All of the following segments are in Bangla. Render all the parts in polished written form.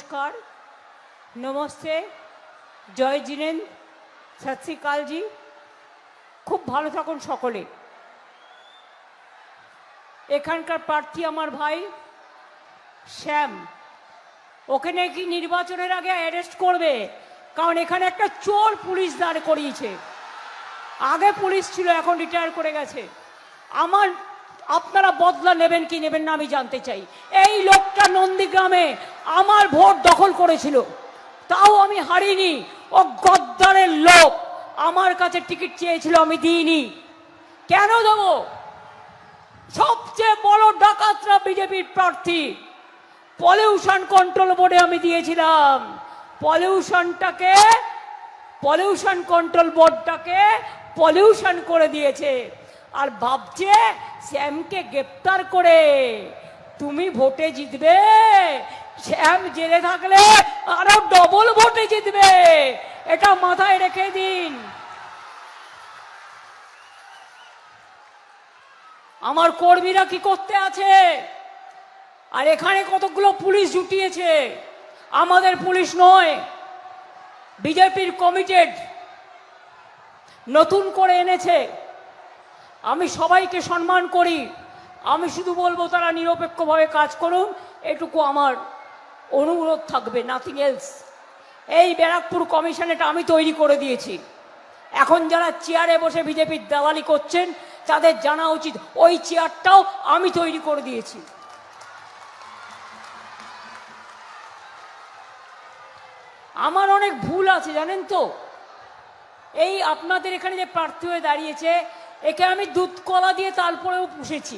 नमस्कार, नमस्ते, जय जिनेन्द्र, सत श्री अकाल जी। खूब भालो थाकुन सकले। एखानकार प्रार्थी आमार भाई श्याम, ओके नाकि निर्वाचनेर आगे अरेस्ट करबे, कारण एखाने एकटा चोर पुलिश दाঁড় करिয়েছে। आगे पुलिश छिलो, एखन रिटायर करे गेছে। आमार আপনারা বদলা নেবেন কি নেবেন না আমি জানতে চাই। এই লোকটা নন্দীগ্রামে আমার ভোট দখল করেছিল, তাও আমি হারিনি। ও গদ্দারের লোক আমার কাছে টিকিট চেয়েছিল, আমি দিইনি। কেন দেব? সবচেয়ে বড় ডাকাতরা বিজেপির প্রার্থী। পলিউশন কন্ট্রোল বোর্ডে আমি দিয়েছিলাম। পলিউশন কন্ট্রোল বোর্ডটাকে পলিউশন করে দিয়েছে। আর ভাবছে শ্যামকে গ্রেপ্তার করে তুমি ভোটে জিতবে। শ্যাম জেলে থাকলে আরো ডবল ভোটে জিতবে, এটা মাথায় রেখে দিন। আমার কর্মীরা কি করতে আছে, আর এখানে কতগুলো পুলিশ জুটিয়েছে। আমাদের পুলিশ নয়, বিজেপির কমিটেড নতুন করে এনেছে। আমি সবাইকে সম্মান করি, আমি শুধু বলবো তারা নিরপেক্ষভাবে কাজ করুন, এটুকু আমার অনুরোধ থাকবে, নাথিং এলস। এই ব্যারাকপুর কমিশন এটা আমি তৈরি করে দিয়েছি। এখন যারা চেয়ারে বসে বিজেপির দালালি করছেন তাদের জানা উচিত ওই চেয়ারটাও আমি তৈরি করে দিয়েছি। আমার অনেক ভুল আছে জানেন তো। এই আপনাদের এখানে যে প্রার্থী হয়ে দাঁড়িয়েছে, একে আমি দুধ কলা দিয়ে তারপরেও পুষেছি।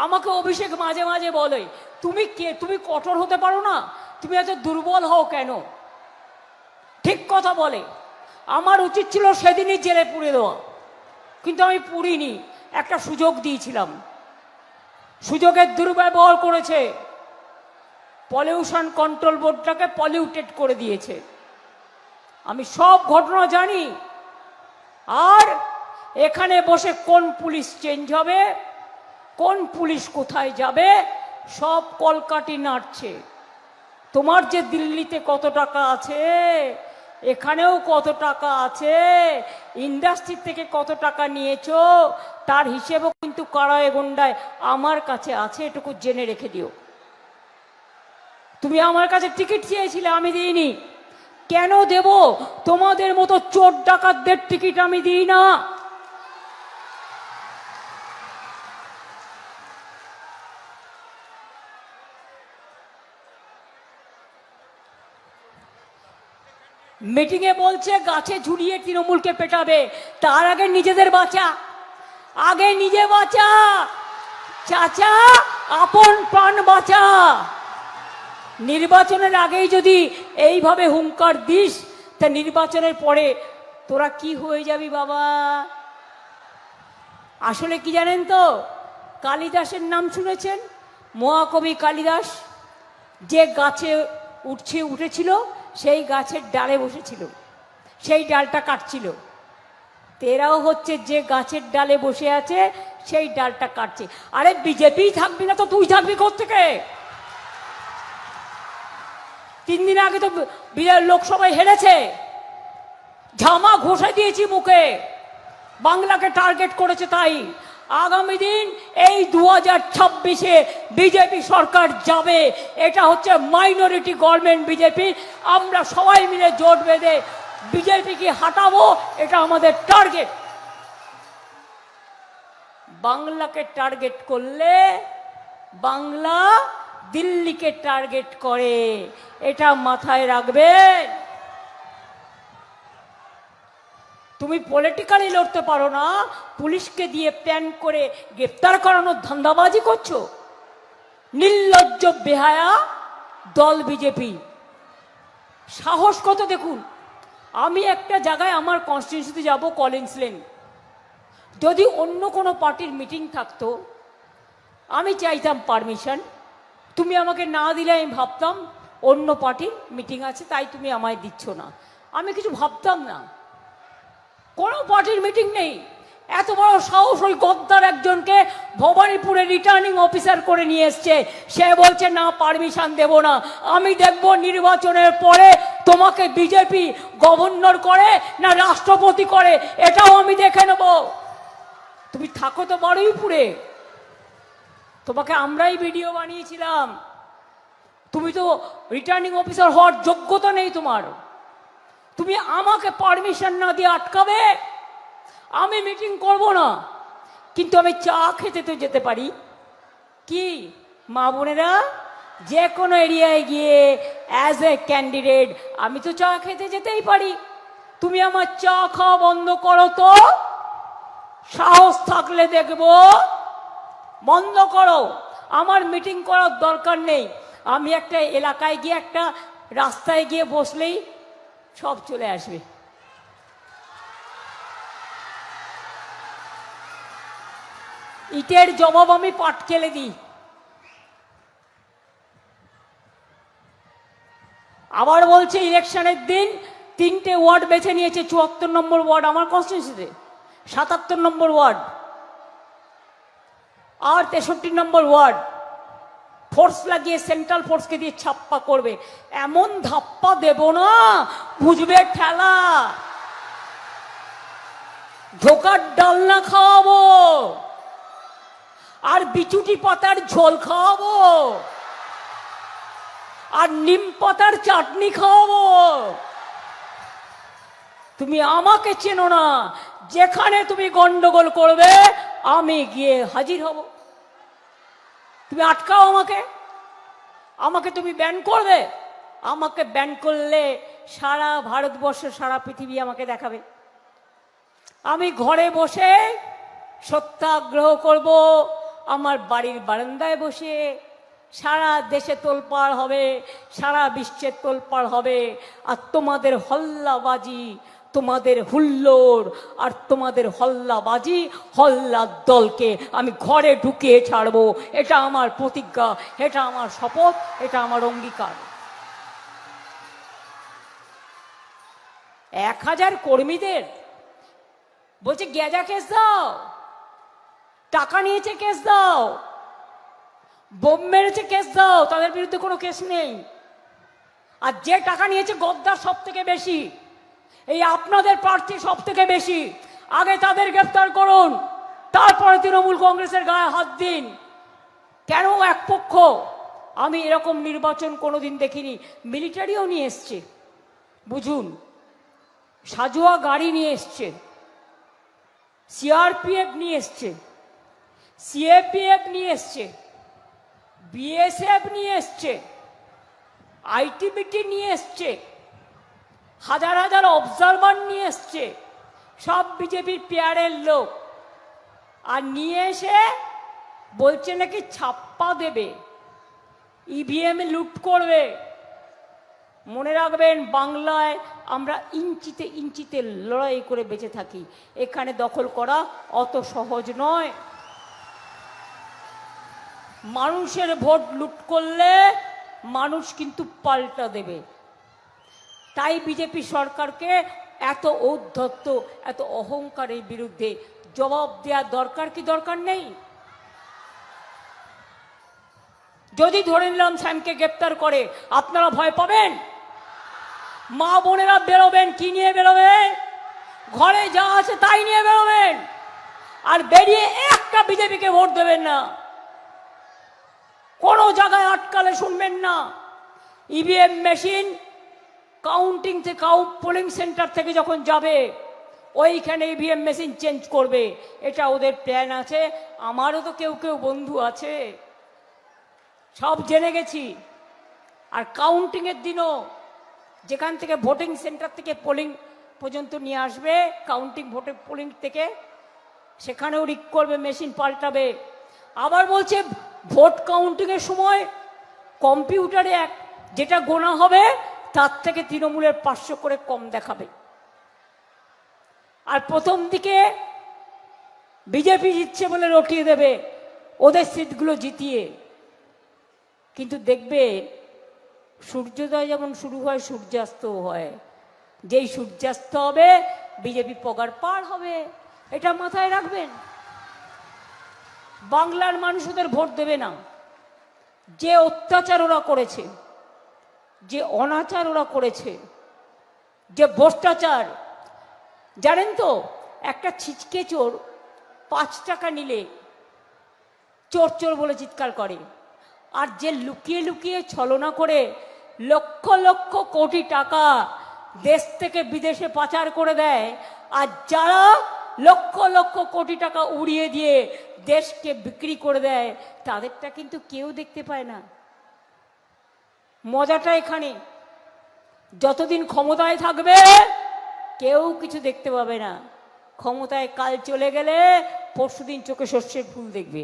আমাকে অভিষেক মাঝে মাঝে বলে, তুমি কে, তুমি কঠোর হতে পারো না, তুমি এত দুর্বল হও কেন? ঠিক কথা বলে। আমার উচিত ছিল সেদিনই জেলে পুড়ে দেওয়া, কিন্তু আমি পুড়িনি, একটা সুযোগ দিয়েছিলাম। সুযোগের দুর্ব্যবহার করেছে, পলিউশন কন্ট্রোল বোর্ডটাকে পলিউটেড করে দিয়েছে। আমি সব ঘটনা জানি। আর এখানে বসে কোন পুলিশ চেঞ্জ হবে, কোন পুলিশ কোথায় যাবে, সব কলকাঠি নাড়ছে। তোমার যে দিল্লিতে কত টাকা আছে, এখানেও কত টাকা আছে, ইন্ডাস্ট্রি থেকে কত টাকা নিয়েছো, তার হিসেবও কিন্তু কারায় গন্ডায় আমার কাছে আছে, এটুকু জেনে রেখে দিও। তুমি আমার কাছে টিকিট চেয়েছিলে, আমি দিইনি। কেন দেব? তোমাদের মতো চোর ডাকাতদের টিকিট আমি দিই না। মিটিংয়ে বলছে গাছে ঝুলিয়ে তৃণমূলকে পেটাবে, তার আগে নিজেদের বাঁচা, আগে নিজে বাঁচা চাচা, আপন প্রাণ বাঁচা। নির্বাচনের আগেই যদি এইভাবে হুঙ্কার দিস, তা নির্বাচনের পরে তোরা কি হয়ে যাবি বাবা? আসলে কি জানেন তো, কালিদাসের নাম শুনেছেন? মহাকবি কালিদাস যে গাছে উঠেছিল, সেই গাছের ডালে বসেছিল, সেই ডালটা কাটছিল। তেরাও হচ্ছে যে গাছের ডালে বসে আছে, সেই ডালটা কাটছে। আরে বিজেপি থাকবি না তো তুই থাকবি কোত্থেকে? 3 দিন আগে তো লোকসভায় হেরেছে, ঝামা ঘষে দিয়েছি মুখে, বাংলাকে টার্গেট করেছে। তাই আগামী দিন এই 2026-এ বিজেপি সরকার যাবে, এটা হচ্ছে মাইনরিটি গভর্নমেন্ট বিজেপি। আমরা সবাই মিলে জোট বেঁধে বিজেপিকে হাঁটাবো, এটা আমাদের টার্গেট। বাংলাকে টার্গেট করলে বাংলা দিল্লিকে টার্গেট করে, এটা মাথায় রাখবেন। তুমি পলিটিক্যালি লড়তে পারো না, পুলিশকে দিয়ে প্ল্যান করে গ্রেফতার করানোর ধান্দাবাজি করছো। নির্লজ্জ বেহায়া দল বিজেপি, সাহস কত দেখুন। আমি একটা জায়গায় আমার কনস্টিটিউয়েন্সিতে যাব, কলিন্স লেন। যদি অন্য কোনো পার্টির মিটিং থাকতো, আমি চাইতাম পারমিশন, তুমি আমাকে না দিলে আমি ভাবতাম অন্য পার্টির মিটিং আছে, তাই তুমি আমায় দিচ্ছ না। আমি কিছু ভাবতাম না, কোনো পার্টির মিটিং নেই, এত বড় সাহস ওই গদ্দার একজনকে ভবানীপুরে রিটার্নিং অফিসার করে নিয়ে এসছে। সে বলছে না, পারমিশন দেব না, আমি দেখব নির্বাচনের পরে তোমাকে বিজেপি গভর্নর করে না রাষ্ট্রপতি করে, এটাও আমি দেখে নেব। তুমি থাকো তো বারুইপুরে, তোমাকে আমরাই ভিডিও বানিয়েছিলাম। তুমি তো রিটার্নিং অফিসার হওয়ার যোগ্যতা নেই তোমার। তুমি আমাকে পারমিশন না দিয়ে আটকাবে? আমি মিটিং করব না, কিন্তু আমি চা খেতে তো যেতে পারি। কি মা বোনেরা, যে কোনো এরিয়ায় গিয়ে অ্যাজ এ ক্যান্ডিডেট আমি তো চা খেতে যেতেই পারি। তুমি আমার চা খাওয়া বন্ধ করো তো, সাহস থাকলে দেখব। বন্ধ করো, আমার মিটিং করার দরকার নেই। আমি একটা এলাকায় গিয়ে, একটা রাস্তায় গিয়ে বসলেই সব চলে আসবে। ইটের জবাব আমি পাটকেলে দিই। আবার বলছে ইলেকশনের দিন 3টে ওয়ার্ড বেছে নিয়েছে। 74 নম্বর ওয়ার্ড আমার কনস্টিটিউয়েন্সিতে, 77 নম্বর ওয়ার্ড আর 63 নম্বর ওয়ার্ড। ফোর্স লাগিয়ে, সেন্ট্রাল ফোর্সকে দিয়ে ছাপ্পা করবে। এমন ধাপ্পা দেব না, বুঝবে ঠেলা। ধোকার ডালনা খাওয়াবো, আর বিচুটি পাতার ঝোল খাওয়াবো, আর নিম পাতার চাটনি খাওয়াবো। তুমি আমাকে চেনো না, যেখানে তুমি গন্ডগোল করবে আমি গিয়ে হাজির হব। তুমি আটকাও আমাকে, আমাকে তুমি ব্যান করবে। আমাকে ব্যান করলে সারা ভারতবর্ষ, সারা পৃথিবী আমাকে দেখাবে। আমি ঘরে বসে সত্যাগ্রহ করব, আমার বাড়ির বারান্দায় বসে। সারা দেশে তোলপাড় হবে, সারা বিশ্বের তোলপাড় হবে। আর তোমাদের হল্লাবাজি, তোমাদের হুল্লোড় আর তোমাদের হল্লাবাজি, হল্লার দলকে আমি ঘরে ঢুকিয়ে ছাড়বো। এটা আমার প্রতিজ্ঞা, এটা আমার শপথ, এটা আমার অঙ্গীকার। 1000 কর্মীদের বলছে গেজা কেস দাও, টাকা নিয়েছে কেস দাও, বোম মেরেছে কেস দাও। তাদের বিরুদ্ধে কোনো কেস নেই। আর যে টাকা নিয়েছে গদ্দার সব থেকে বেশি, এই আপনাদের প্রার্থী সব থেকে বেশি। আগে তাদের গ্রেফতার করুন, তারপরে তৃণমূল কংগ্রেসের গায়ে হাত দিন। কেন এক পক্ষ? আমি এরকম নির্বাচন কোনোদিন দেখিনি। মিলিটারিও নিয়ে এসছে, বুঝুন, সাজোয়া গাড়ি নিয়ে এসছে, সিআরপিএফ নিয়ে এসছে, সিএপিএফ নিয়ে এসছে, বিএসএফ নিয়ে এসছে, আইটিবিটি নিয়ে এসছে, হাজার হাজার অবজারভার নিয়ে এসছে, সব বিজেপির পেয়ারের লোক। আর নিয়ে এসে বলছে নাকি ছাপ্পা দেবে, ইভিএম লুট করবে। মনে রাখবেন, বাংলায় আমরা ইঞ্চিতে ইঞ্চিতে লড়াই করে বেঁচে থাকি। এখানে দখল করা অত সহজ নয়। মানুষের ভোট লুট করলে মানুষ কিন্তু পাল্টা দেবে। তাই বিজেপি সরকারকে এত ঔদ্ধত্য, এত অহংকারের বিরুদ্ধে জবাব দেওয়ার দরকার কি দরকার নেই? যদি ধরে নিলাম শ্যামকে গ্রেপ্তার করে, আপনারা ভয় পাবেন? মা বোনেরা বেরোবেন, কি নিয়ে বেরোবেন? ঘরে যা আছে তাই নিয়ে বেরোবেন। আর বেরিয়ে একটা বিজেপিকে ভোট দেবেন না। কোনো জায়গায় আটকালে শুনবেন না। ইভিএম মেশিন কাউন্টিং থেকে, পোলিং সেন্টার থেকে যখন যাবে, ওইখানে ইভিএম মেশিন চেঞ্জ করবে। এটা ওদের প্ল্যান আছে। আমারও তো কেউ কেউ বন্ধু আছে, সব জেনে গেছি। আর কাউন্টিংয়ের দিনও যেখান থেকে ভোটিং সেন্টার থেকে পোলিং পর্যন্ত নিয়ে আসবে, কাউন্টিং ভোটে পোলিং থেকে, সেখানেও রিক করবে, মেশিন পাল্টাবে। আবার বলছে ভোট কাউন্টিংয়ের সময় কম্পিউটারে যেটা গোনা হবে তার থেকে তৃণমূলের 500 করে কম দেখাবে। আর প্রথম দিকে বিজেপি জিতছে বলে রটিয়ে দেবে ওদের সিটগুলো জিতিয়ে। কিন্তু দেখবে সূর্যোদয় যেমন শুরু হয়, সূর্যাস্তও হয়। যেই সূর্যাস্ত হবে বিজেপি পগার পার হবে। এটা মাথায় রাখবেন। বাংলার মানুষ ওদের ভোট দেবে না। যে অত্যাচার ওরা করেছে, যে অনাচার ওরা করেছে, যে ভ্রষ্টাচার, জানেন তো একটা ছিচকে চোর 5 টাকা নিলে চোর চোর বলে চিৎকার করে, আর যে লুকিয়ে লুকিয়ে ছলনা করে লক্ষ লক্ষ কোটি টাকা দেশ থেকে বিদেশে পাচার করে দেয়, আর যারা লক্ষ লক্ষ কোটি টাকা উড়িয়ে দিয়ে দেশকে বিক্রি করে দেয়, তাদেরটা কিন্তু কেউ দেখতে পায় না। মজাটা এখানে, যতদিন ক্ষমতায় থাকবে কেউ কিছু দেখতে পাবে না। ক্ষমতায় কাল চলে গেলে পরশুদিন চোখে সর্ষের ফুল দেখবে।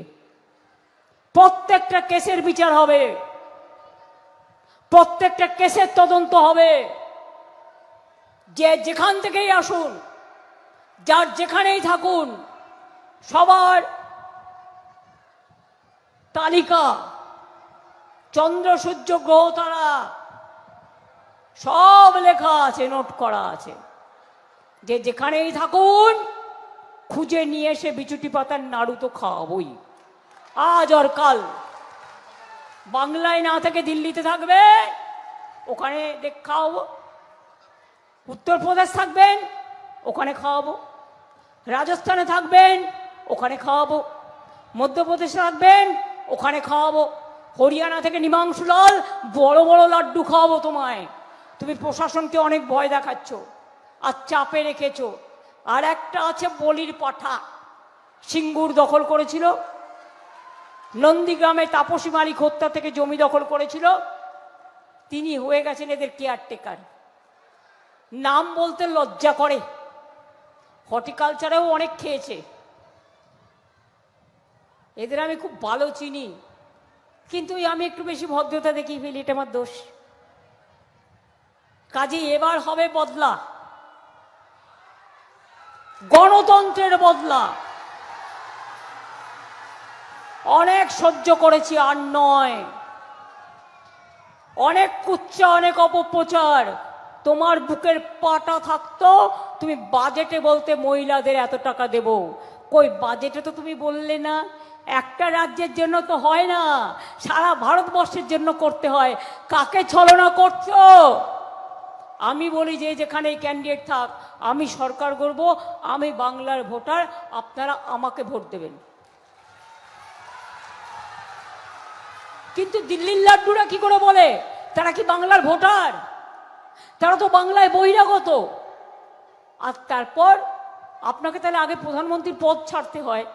প্রত্যেকটা কেসের বিচার হবে, প্রত্যেকটা কেসের তদন্ত হবে। যে যেখান থেকেই আসুন, যার যেখানেই থাকুন, সবার তালিকা, চন্দ্র সূর্য গ্রহ তারা সব লেখা আছে, নোট করা আছে। যে যেখানেই থাকুন খুঁজে নিয়ে এসে বিচুটি পাতার নাড়ু তো খাওয়াবই, আজ আর কাল। বাংলায় না থেকে দিল্লিতে থাকবে, ওখানে খাওয়াবো। উত্তরপ্রদেশ থাকবেন, ওখানে খাওয়াবো। রাজস্থানে থাকবেন, ওখানে খাওয়াবো। মধ্যপ্রদেশে থাকবেন, ওখানে খাওয়াবো। হরিয়ানা থেকে নিমাংশুলাল বড় বড় লাড্ডু খাওয়াবো তোমায়। তুমি প্রশাসনকে অনেক ভয় দেখাচ্ছ আর চাপে রেখেছ। আর একটা আছে বলির পাঠা, সিঙ্গুর দখল করেছিল, নন্দীগ্রামে তাপসী মালিক হত্যা থেকে জমি দখল করেছিল, তিনি হয়ে গেছেন এদের কেয়ারটেকার। নাম বলতে লজ্জা করে। হর্টিকালচারেও অনেক খেয়েছে। এদের আমি খুব ভালো চিনি, কিন্তু আমি একটু বেশি ভদ্রতা দেখিয়ে ফেলি, এটা আমার দোষ। কাজে এবার হবে বদলা, গণতন্ত্রের বদলা। অনেক সহ্য করেছি, আর নয়। অনেক কুচ্চা, অনেক অপপ্রচার। তোমার বুকের পাটা থাকতো, তুমি বাজেটে বলতে মহিলাদের এত টাকা দেব। কই বাজেটে তো তুমি বললে না। একটা রাজ্যের জন্য তো হয় না, সারা ভারতবর্ষের জন্য করতে হয়। কাকে ছলনা করছো? আমি বলি যে যেখানে ক্যান্ডিডেট থাক, আমি সরকার করব, আমি বাংলার ভোটার, আপনারা আমাকে ভোট দেবেন। কিন্তু দিল্লির লাড্ডুরা কি করে বলে তারা কি বাংলার ভোটার? তারা তো বাংলায় বহিরাগত। আর তারপর আপনাকে তাহলে আগে প্রধানমন্ত্রীর পদ ছাড়তে হয়।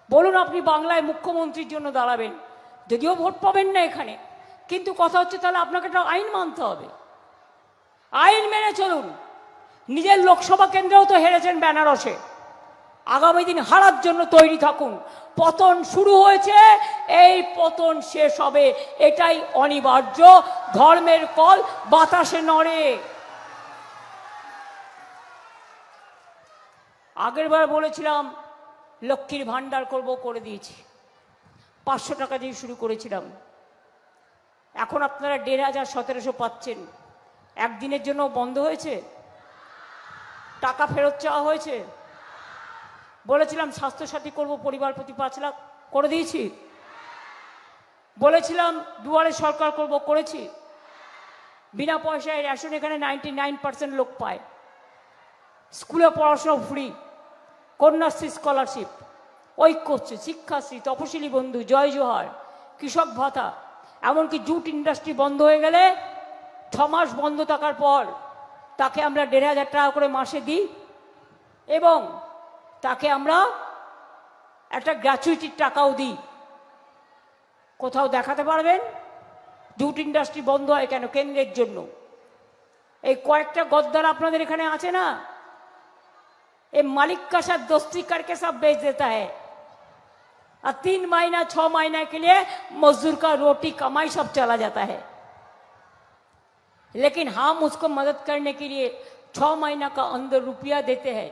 বলুন আপনি বাংলায় মুখ্যমন্ত্রীর জন্য দাঁড়াবেন, যদিও ভোট পাবেন না এখানে, কিন্তু কথা হচ্ছে তাহলে আপনাকে একটা আইন মানতে হবে। আইন মেনে চলুন। নিজের লোকসভা কেন্দ্রেও তো হেরেছেন বেনারসে, আগামী দিন হারার জন্য তৈরি থাকুন। পতন শুরু হয়েছে, এই পতন শেষ হবে, এটাই অনিবার্য। ধর্মের কল বাতাসে নড়ে। আগেরবার বলেছিলাম লক্ষ্মীর ভান্ডার করব, করে দিয়েছি। 500 টাকা দিয়ে শুরু করেছিলাম, এখন আপনারা 1500-1700 পাচ্ছেন। একদিনের জন্য বন্ধ হয়েছে? টাকা ফেরত চাওয়া হয়েছে? বলেছিলাম স্বাস্থ্যসাথী করব, পরিবার প্রতি 5 লাখ, করে দিয়েছি। বলেছিলাম দুয়ারে সরকার করব, করেছি। বিনা পয়সায় রেশন এখানে 99% লোক পায়। স্কুলে পড়াশোনা ফ্রি, কন্যাশ্রী স্কলারশিপ, ঐক্যশ্রী, শিক্ষাশ্রী, তপশিলি বন্ধু, জয় জোহার, কৃষক ভাতা। এমনকি জুট ইন্ডাস্ট্রি বন্ধ হয়ে গেলে 6 মাস বন্ধ থাকার পর তাকে আমরা 1500 টাকা করে মাসে দিই, এবং তাকে আমরা একটা গ্র্যাচুইটির টাকাও দিই। কোথাও দেখাতে পারবেন জুট ইন্ডাস্ট্রি বন্ধ হয় কেন? কেন্দ্রের জন্য। এই কয়েকটা গদ্দার আপনাদের এখানে আছে না, ये मालिक का साथ दोस्ती करके सब बेच देता है, और 3 महीना 6 महीना के लिए मजदूर का रोटी कमाई सब चला जाता है। लेकिन हम उसको मदद करने के लिए 6 महीना का अंदर रुपया देते हैं,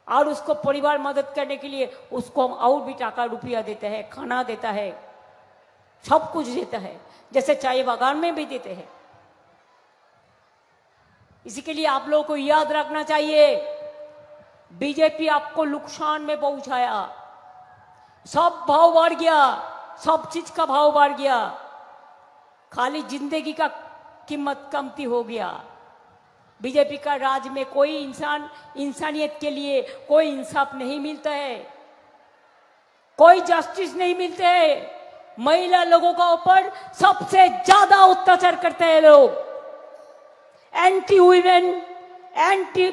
और उसको परिवार मदद करने के लिए उसको हम और भी टाका रुपया देते हैं, खाना देता है, सब कुछ देता है, जैसे चाय बागान में भी देते हैं। इसी के लिए आप लोगों को याद रखना चाहिए, बीजेपी आपको नुकसान में पहुंचाया। सब भाव बढ़ गया, सब चीज का भाव बढ़ गया, खाली जिंदगी का कीमत कमती हो गया। बीजेपी का राज में कोई इंसानियत के लिए कोई इंसाफ नहीं मिलता है, कोई जस्टिस नहीं मिलते है। महिला लोगों का ऊपर सबसे ज्यादा अत्याचार करते हैं लोग। Anti women, anti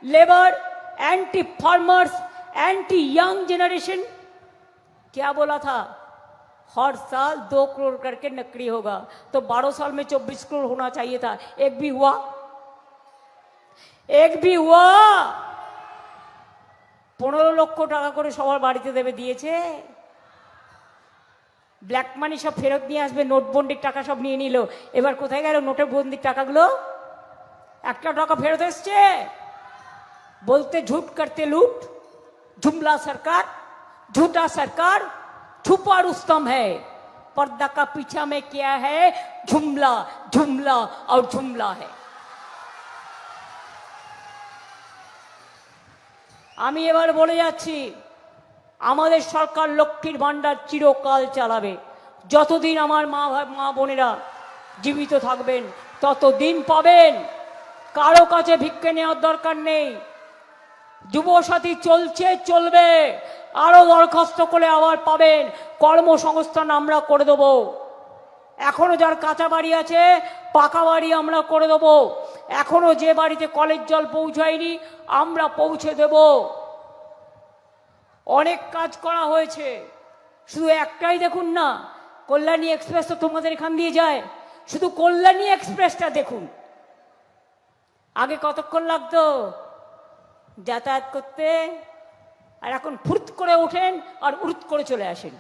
labour, anti farmers, anti young generation. क्या बोला था? हर साल 2 करोड़ करके नकली होगा, तो 12 साल में 24 करोड़ होना चाहिए था। एक भी हुआ? एक भी हुआ? 15 লক্ষ টাকা করে সবার বাড়িতে দেবে দিয়েছে। ব্ল্যাক মানি সব ফেরত নিয়ে আসবে, নোটবন্দির টাকা সব নিয়ে নিল। এবার কোথায় গেল নোটের বন্দির টাকাগুলো? একটা টাকা ফেরত এসছে? बोलते झूठ करते लूट, जुमला सरकार, झूठा सरकार, छुपा रुस्तम है। पर्दा का पीछा में क्या है? जुमला, जुमला और जुमला है। আমি এবার বলে যাচ্ছি, আমাদের সরকার লক্ষ্মীর ভান্ডার চিরকাল চালাবে। যতদিন আমার মা বোনেরা জীবিত থাকবেন ততদিন পাবেন। কারো কাছে ভিক্ষে নেওয়ার দরকার নেই। যুবসাথী চলছে, চলবে, আরো দরখাস্ত করে আবার পাবেন। কর্মসংস্থান আমরা করে দেব। এখনো যার কাঁচা বাড়ি আছে পাকা বাড়ি আমরা করে দেব। এখনো যে বাড়িতে কলের জল পৌঁছায়নি আমরা পৌঁছে দেব। অনেক কাজ করা হয়েছে, শুধু একটাই দেখুন না, কল্যাণী এক্সপ্রেস তো তোমাদের এখান দিয়ে যায়, শুধু কল্যাণী এক্সপ্রেসটা দেখুন। আগে কতক্ষণ লাগতো যাতায়াত করতে, আর এখন ফুট করে ওঠেন আর উড়ুত করে চলে আসেন।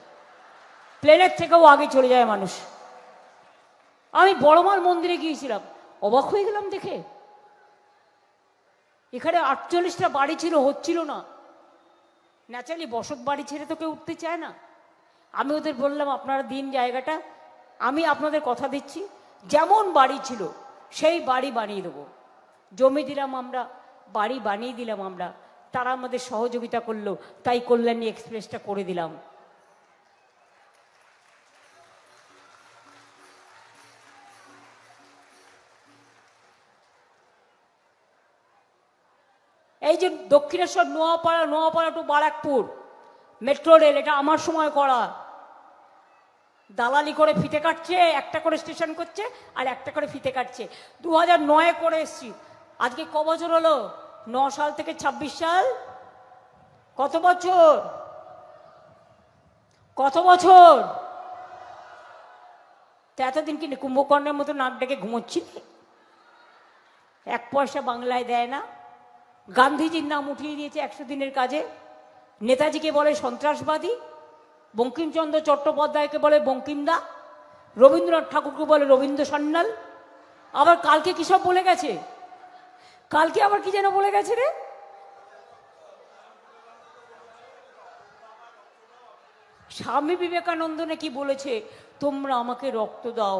প্লেনের থেকেও আগে চলে যায় মানুষ। আমি বড়মার মন্দিরে গিয়েছিলাম, অবাক হয়ে গেলাম দেখে। এখানে 48টা বাড়ি ছিল, হচ্ছিল না। ন্যাচারালি বসত বাড়ি ছেড়ে তো কেউ উঠতে চায় না। আমি ওদের বললাম আপনারা দিন জায়গাটা, আমি আপনাদের কথা দিচ্ছি যেমন বাড়ি ছিল সেই বাড়ি বানিয়ে দেবো। জমি দিলাম আমরা, বাড়ি বানিয়ে দিলাম আমরা, তারা আমাদের সহযোগিতা করলো, তাই কল্যাণী এক্সপ্রেসটা করে দিলাম। এই যে Dakshineswar Noapara to Barrackpore metro rail, এটা আমার সময় করা। দালালি করে ফিতে কাটছে, একটা করে স্টেশন করছে আর একটা করে ফিতে কাটছে। 2009 করে এসছি, আজকে ক বছর হলো? 9 সাল থেকে 26 সাল, কত বছর? কত বছর? এতদিন কি কুম্ভকর্ণের মতো নাক ডেকে ঘুমোচ্ছিলে? 1 পয়সা বাংলায় দেয় না। গান্ধীজির নাম উঠিয়ে দিয়েছে 100 দিনের কাজে। নেতাজিকে বলে সন্ত্রাসবাদী, বঙ্কিমচন্দ্র চট্টোপাধ্যায়কে বলে বঙ্কিমদা, রবীন্দ্রনাথ ঠাকুরকে বলে রবীন্দ্র সান্যাল। আবার কালকে কি সব বলে গেছে? কালকে আবার কি যেন বলে গেছে রে? স্বামী বিবেকানন্দ নাকি বলেছে তোমরা আমাকে রক্ত দাও,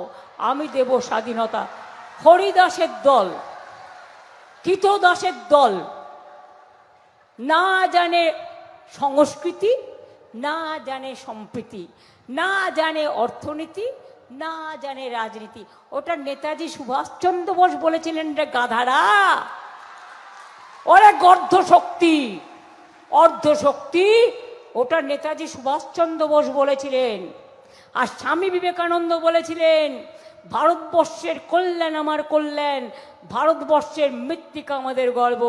আমি দেব স্বাধীনতা। হরিদাসের দল, কৃতদাসের দল, না জানে সংস্কৃতি, না জানে সম্প্রীতি, না জানে অর্থনীতি, না জানে রাজনীতি। ওটা নেতাজি সুভাষচন্দ্র বোস বলেছিলেন রে গাধারা। ওরে গর্ধ শক্তি, অর্ধ শক্তি, ওটা নেতাজি সুভাষচন্দ্র বোস বলেছিলেন। আর স্বামী বিবেকানন্দ বলেছিলেন ভারতবর্ষের কল্যাণ আমার কল্যাণ, ভারতবর্ষের মৃত্তিকা আমাদের গর্ব।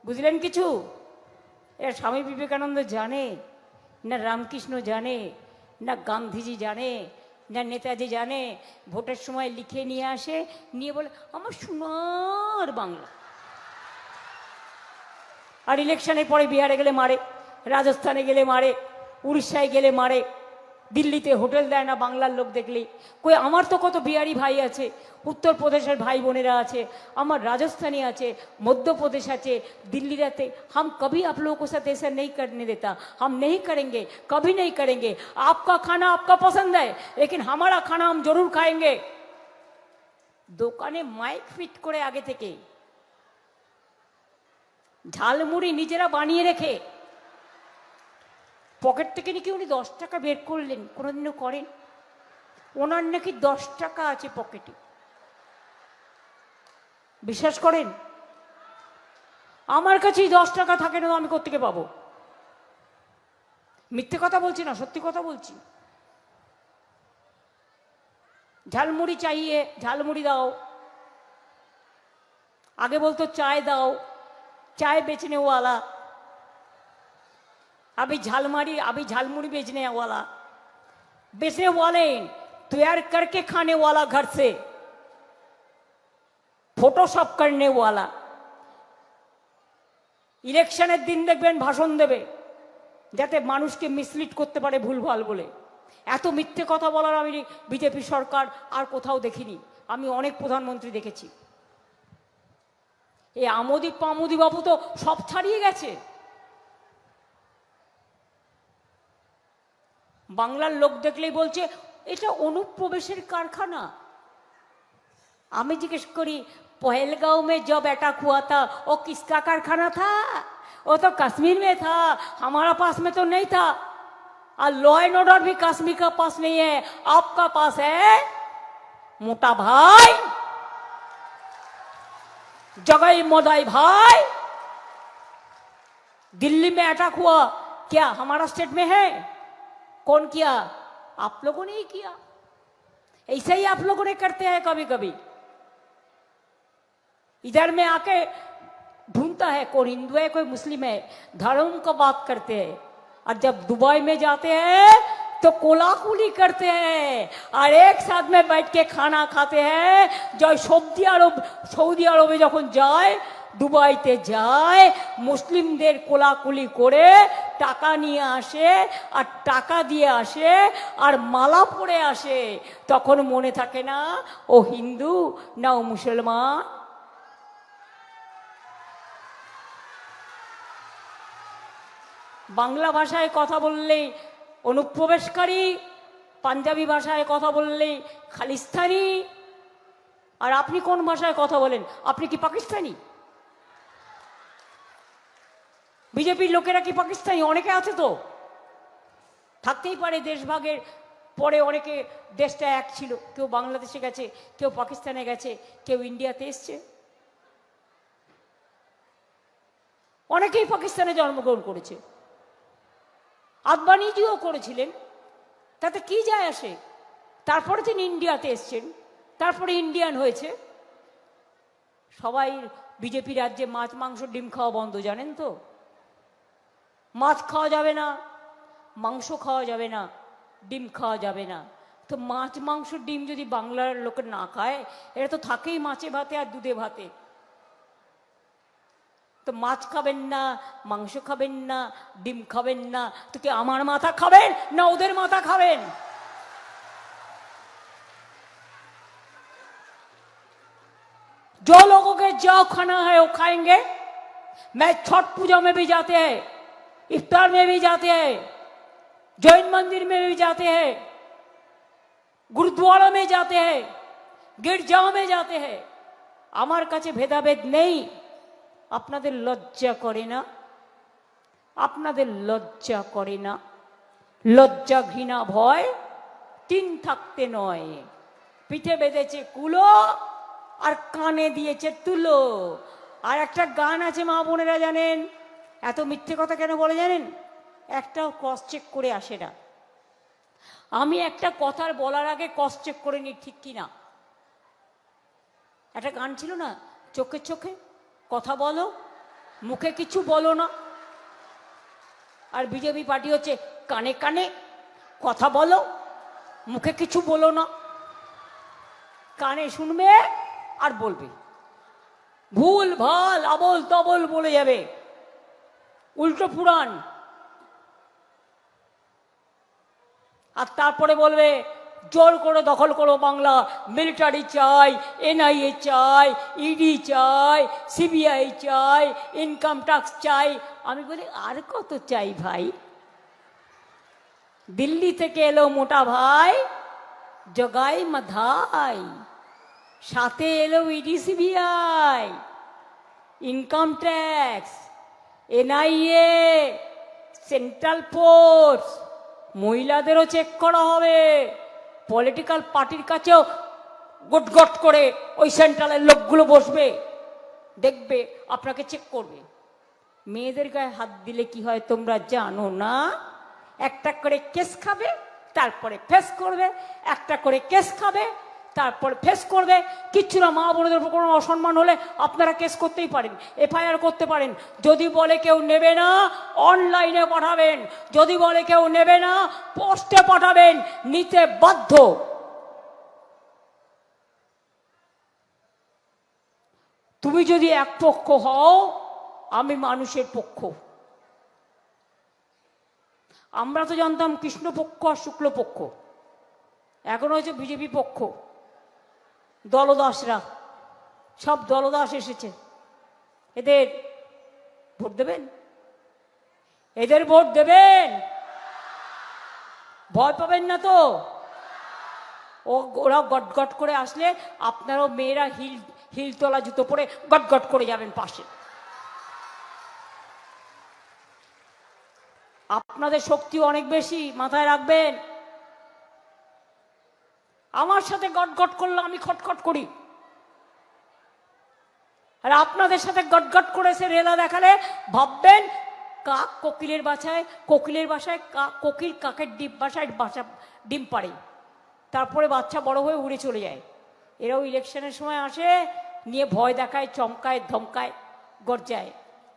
বুঝলেন কিছু? এর স্বামী বিবেকানন্দ জানে না, রামকৃষ্ণ জানে না, গান্ধীজি জানে না, নেতাজি জানে? ভোটের সময় লিখে নিয়ে আসে, নিয়ে বলে আমার সোনার বাংলা। আর ইলেকশনের পরে বিহারে গেলে মারে, রাজস্থানে গেলে মারে, উড়িষ্যায় গেলে মারে, দিল্লিতে হোটেল দেয় না বাংলার লোক দেখলেই। কই আমার তো কত বিহারি ভাই আছে, উত্তরপ্রদেশের ভাই বোনেরা আছে, আমার রাজস্থানী আছে, মধ্যপ্রदेश আছে, दिल्ली रहते। हम कभी आप लोगों को साथ ऐसा नहीं करने देता, हम नहीं करेंगे, कभी नहीं करेंगे। आपका खाना आपका पसंद है, लेकिन हमारा खाना हम जरूर खाएंगे। দোকানে মাইক ফিট করে আগে থেকে ঝালমুড়ি নিজেরা বানিয়ে রেখে পকেট থেকে নাকি উনি 10 টাকা বের করলেন, কোনোদিনও করেন? ওনার নাকি 10 টাকা আছে পকেটে, বিশ্বাস করেন? আমার কাছেই 10 টাকা থাকে না, আমি কোত্থেকে পাবো? মিথ্যে কথা বলছি না, সত্যি কথা বলছি। ঝালমুড়ি চাইয়ে, ঝালমুড়ি দাও, आगे बोलते चाय दाओ, चाय बेचने वाला, अभी झालमुड़ी बेचने वाला, बेचने वाले तैयार करके खाने वाला, घर से फोटोशॉप करने वाला, इलेक्शনের दिन देखবেন ভাষণ দেবে যাতে মানুষকে মিসলিড করতে পারে ভুলভাল বলে। এত মিথ্যে কথা বলার আমি বিজেপি সরকার আর কোথাও দেখিনি। আমি অনেক প্রধানমন্ত্রী দেখেছি। এই আমোদি পামোদি বাবু তো সব ছাড়িয়ে গেছে। বাংলার লোক দেখলেই বলছে এটা অনুপ্রবেশের কারখানা। আমি জিজ্ঞেস করি पहलगांव में जब अटैक हुआ था वो किसका कारखाना था? वो तो कश्मीर में था, हमारा पास में तो नहीं था। और लॉ एंड ऑर्डर भी कश्मीर का पास नहीं है, आपका पास है मोटा भाई, जगई मोदाई भाई। दिल्ली में अटैक हुआ, क्या हमारा स्टेट में है? कौन किया? आप लोगों ने ही किया। ऐसे ही आप लोगों ने करते हैं कभी कभी। इधर में आके ढूंढता है कौन हिंदू है कोई मुस्लिम है, धर्म का बात करते हैं। और जब दुबई में जाते हैं तो कोलाकुली करते हैं और एक साथ में बैठ के खाना खाते हैं। जो सऊदी अरबे যখন যায়, দুবাইতে যায়, মুসলিমদের কোলাকুলি করে টাকা নিয়ে আসে আর টাকা দিয়ে আসে আর মালা পরে আসে। তখন মনে থাকে না ও হিন্দু না ও মুসলমান। বাংলা ভাষায় কথা বললেই অনুপ্রবেশকারী, পাঞ্জাবি ভাষায় কথা বললেই খালিস্তানি। আর আপনি কোন ভাষায় কথা বলেন? আপনি কি পাকিস্তানি? বিজেপির লোকেরা কি পাকিস্তানি? অনেকে আছে তো, থাকতেই পারে। দেশভাগের পরে অনেকে দেশটা এক ছিল, কেউ বাংলাদেশে গেছে, কেউ পাকিস্তানে গেছে, কেউ ইন্ডিয়াতে এসছে। অনেকেই পাকিস্তানে জন্মগ্রহণ করেছে, আদবানিজিও করেছিলেন, তাতে কি যায় আসে? তারপরে তিনি ইন্ডিয়াতে এসছেন, তারপরে ইন্ডিয়ান হয়েছে। সবাই বিজেপি রাজ্যে মাছ মাংস ডিম খাওয়া বন্ধ, জানেন তো? মাছ খাওয়া যাবে না, মাংস খাওয়া যাবে না, ডিম খাওয়া যাবে না। তো মাছ মাংস ডিম যদি বাংলার লোকের না খায়, এটা তো থাকেই মাছে ভাতে আর দুধে ভাতে। তো মাছ খাবেন না, মাংস খাবেন না, ডিম খাবেন না, তো কি আমার মাথা খাবেন না ওদের মাথা খাবেন? जो लोगों के जो खाना है वो खाएंगे। मैं छठ पूजा में भी जाते हैं, इफ्तार में भी जाते हैं, जैन मंदिर में भी जाते हैं, गुरुद्वारा में जाते हैं, गिरजाओं में जाते हैं। আমার কাছে ভেদাভেদ নেই। আপনাদের লজ্জা করে না? আপনাদের লজ্জা করে না? লজ্জা ঘৃণা ভয় তিন থাকতে নয়। পিঠে বেঁধেছে কুলো আর কানে দিয়েছে তুলো। আর একটা গান আছে মা বোনেরা জানেন, এত মিথ্যে কথা কেন বলে জানেন? একটাও ক্রস চেক করে আসে না। আমি একটা কথার বলার আগে ক্রস চেক করে নিই ঠিক কিনা। একটা গান ছিল না, চোখে চোখে কথা বলো, মুখে কিছু বলো না। আর বিজেপি পার্টি হচ্ছে কানে কানে কথা বলো, মুখে কিছু বলো না। কানে শুনবে আর বলবে, ভুল ভাল আবল তবল বলে যাবে, উল্টো পুরাণ। আর তারপরে বলবে জোর করে দখল করো বাংলা, মিলিটারি চাই, এনআইএ চাই, ইডি চাই, সিবিআই চাই, ইনকাম ট্যাক্স চাই। আমি বলি আর কত চাই ভাই? দিল্লি থেকে এলো মোটা ভাই, জগাই মাধাই, সাথে এলো ED CBI, income tax, NIA, central force, মহিলাদেরও চেক করা হবে। পলিটিক্যাল পার্টির কাছেও গট করে ওই সেন্ট্রালের লোকগুলো বসবে, দেখবে, আপনাকে চেক করবে। মেয়েদের গায়ে হাত দিলে কি হয় তোমরা জানো না? একটা করে কেস খাবে, তারপরে ফেস করবে, একটা করে কেস খাবে, তারপরে ফেস করবে। কিচ্ছু না, মা বোনদের উপর কোনো অসম্মান হলে আপনারা কেস করতেই পারেন, এফআইআর করতে পারেন। যদি বলে কেউ নেবে না, অনলাইনে পাঠাবেন। যদি বলে কেউ নেবে না, পোস্টে পাঠাবেন, নিতে বাধ্য। তুমি যদি এক পক্ষ হও, আমি মানুষের পক্ষ। আমরা তো জানতাম কৃষ্ণপক্ষ আর শুক্লপক্ষ, এখন হয়েছে বিজেপি পক্ষ। দলদাসরা, সব দলদাস এসেছে। এদের ভোট দেবেন? এদের ভোট দেবেন? ভয় পাবেন না তো? ওরা গটগট করে আসলে আপনারও মেয়েরা হিলতলা জুতো পরে গটগট করে যাবেন পাশে। আপনাদের শক্তি অনেক বেশি, মাথায় রাখবেন। আমার সাথে গটগট করলে আমি খটখট করি, আর আপনাদের সাথে গটগট করে সে রেলা দেখালে ভাববেন কাক কোকিলের বাসায়, কোকিলের বাসায় কোকিল কাকের বাসায় ডিম পাড়ে, তারপরে বাচ্চা বড় হয়ে উড়ে চলে যায়। এরাও ইলেকশনের সময় আসে, নিয়ে ভয় দেখায়, চমকায়, ধমকায়, গর্জায়,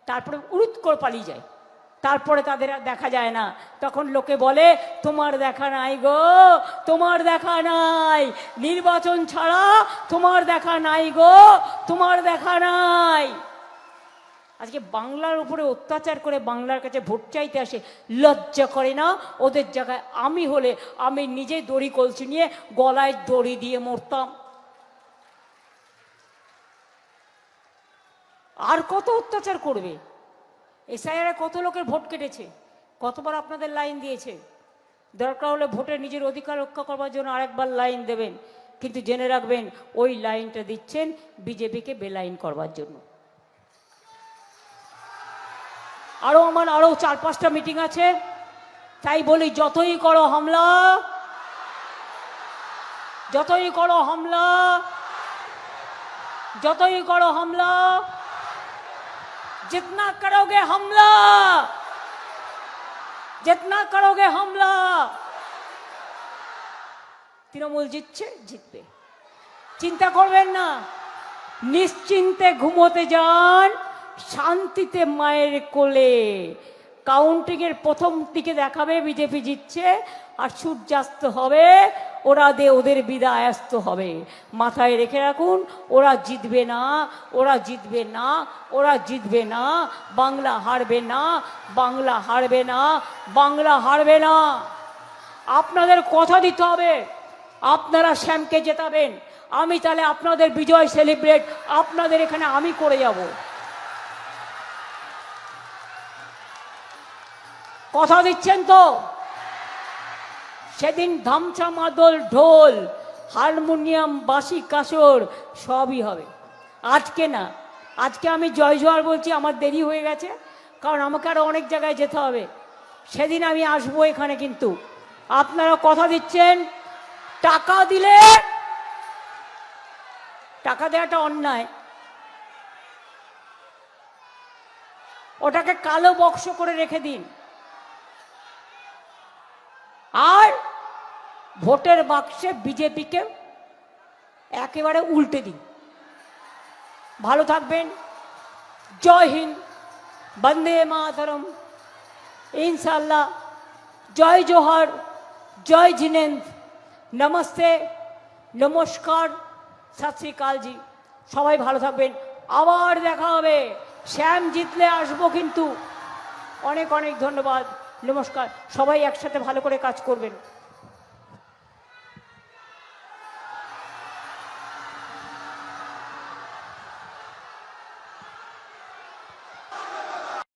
তারপরে উড়ুত করে পালিয়ে যায়। তারপরে তাদের আর দেখা যায় না। তখন লোকে বলে তোমার দেখা নাই গো, তোমার দেখা নাই, নির্বাচন ছাড়া তোমার দেখা নাই গো, তোমার দেখা নাই। আজকে বাংলার উপরে অত্যাচার করে বাংলার কাছে ভোট চাইতে আসে, লজ্জা করে না? ওদের জায়গায় আমি হলে আমি নিজে দড়ি কলসি নিয়ে গলায় দড়ি দিয়ে মরতাম। আর কত অত্যাচার করবে? এসআইআর কত লোকের ভোট কেটেছে, কতবার আপনাদের লাইন দিয়েছে। দরকার হলে ভোটে নিজের অধিকার রক্ষা করবার জন্য আরেকবার লাইন দেবেন, কিন্তু জেনে রাখবেন ওই লাইনটা দিচ্ছেন বিজেপিকে বেলাইন করবার জন্য। আরো 4-5টা মিটিং আছে, তাই বলি যতই করো হামলা, যতই করো হামলা, যতই করো হামলা, जितना करोगे हमला, जितना करोगे हमला, তৃণমূল জিতছে, জিতবে, চিন্তা করবেন না। নিশ্চিন্তে ঘুমোতে যান, শান্তিতে মায়ের কোলে। কাউন্টিং এর প্রথম দিকে দেখাবে বিজেপি জিতছে, আর সূর্যাস্ত হবে ওদের বিদায়াস্ত হবে। মাথায় রেখে রাখুন, ওরা জিতবে না, ওরা জিতবে না, ওরা জিতবে না। বাংলা হারবে না, বাংলা হারবে না, বাংলা হারবে না। আপনাদের কথা দিতে হবে, আপনারা শ্যামকে জেতাবেন। আমি তাহলে আপনাদের বিজয় সেলিব্রেট আপনাদের এখানে আমি করে যাব। কথা দিচ্ছেন তো? সেদিন ধামসা, মাদল, ঢোল, হারমোনিয়াম, বাঁশি, কাসর সবই হবে। আজকে না, আজকে আমি জয় জোয়ার বলছি, আমার দেরি হয়ে গেছে, কারণ আমাকে আরো অনেক জায়গায় যেতে হবে। সেদিন আমি আসবো এখানে, কিন্তু আপনারা কথা দিচ্ছেন। টাকা দিলে, টাকা দেওয়াটা অন্যায়, ওটাকে কালো বক্স করে রেখে দিন, আর ভোটের বাক্সে বিজেপিকে একেবারে উল্টে দিন। ভালো থাকবেন। জয় হিন্দ, বন্দে মাতরম, ইনশাল্লাহ। জয় জোহর, জয় জিনেন্দ, নমস্তে, নমস্কার, সত শ্রী অকাল জি। সবাই ভালো থাকবেন, আবার দেখা হবে। শ্যাম জিতলে আসবো কিন্তু। অনেক অনেক ধন্যবাদ, নমস্কার। সবাই একসাথে ভালো করে কাজ করবেন।